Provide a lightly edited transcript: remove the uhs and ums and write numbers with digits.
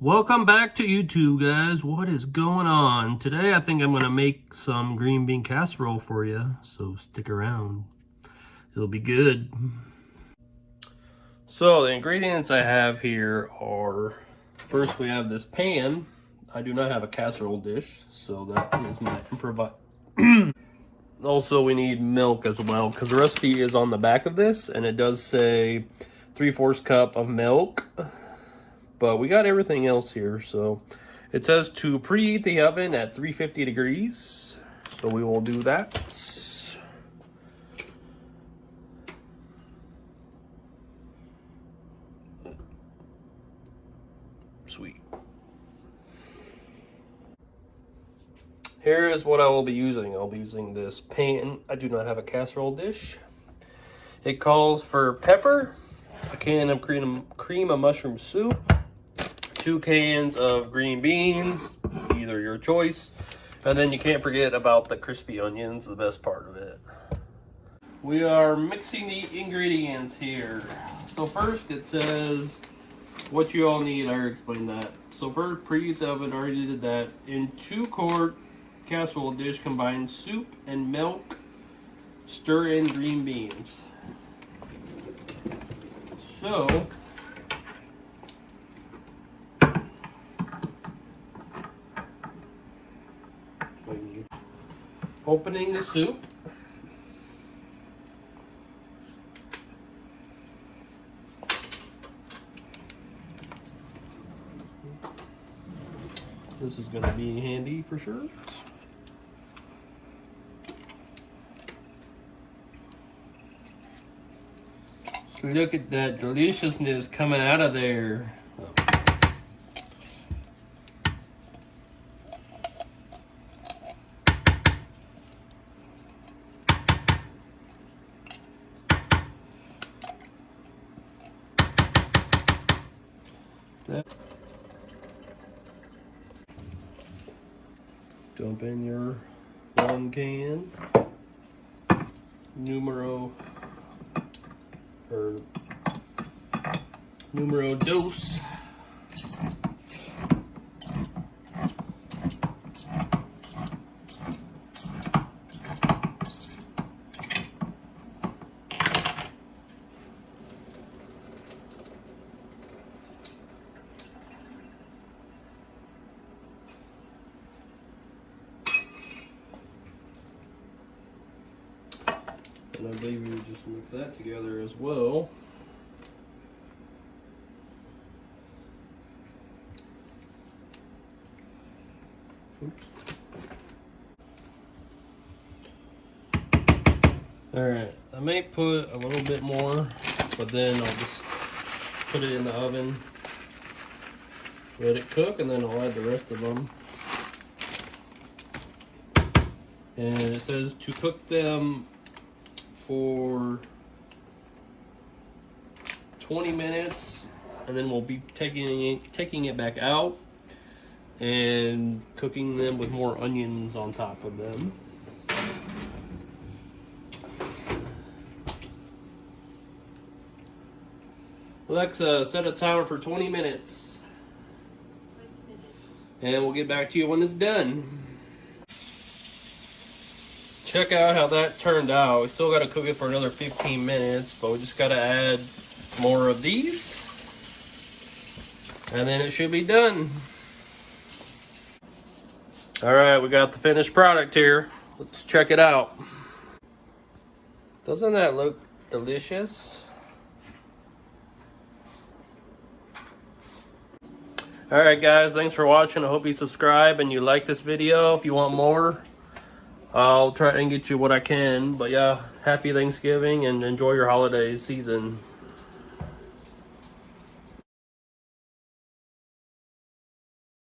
Welcome back to YouTube, guys. What is going on? Today I think I'm going to make some green bean casserole for you, so stick around. It'll be good. So the ingredients I have here are, first we have this pan. I do not have a casserole dish, so that is my improvise. Also we need milk as well, because the recipe is on the back of this, and it does say 3/4 cup of milk. But we got everything else here, so it says to preheat the oven at 350 degrees. So we will do that. Sweet. Here is what I will be using. I'll be using this pan. I do not have a casserole dish. It calls for pepper, a can of cream of mushroom soup, 2 cans of green beans, either your choice. And then you can't forget about the crispy onions, the best part of it. We are mixing the ingredients here. So first it says what you all need. I already explained that. So first, preheat the oven, already did that. In 2-quart casserole dish, combine soup and milk. Stir in green beans. So opening the soup. This is going to be handy for sure. So look at that deliciousness coming out of there. Dump in your 1 can, numero dos. And I believe you just mix that together as well. Oops. Alright, I may put a little bit more, but then I'll just put it in the oven, let it cook, and then I'll add the rest of them. And it says to cook them for 20 minutes, and then we'll be taking it back out and cooking them with more onions on top of them. Alexa, set a timer for 20 minutes. And we'll get back to you when it's done. Check out how that turned out. We still got to cook it for another 15 minutes, but we just got to add more of these. And then it should be done. All right, we got the finished product here. Let's check it out. Doesn't that look delicious? All right, guys, thanks for watching. I hope you subscribe and you like this video. If you want more, I'll try and get you what I can. But yeah, happy Thanksgiving and enjoy your holiday season.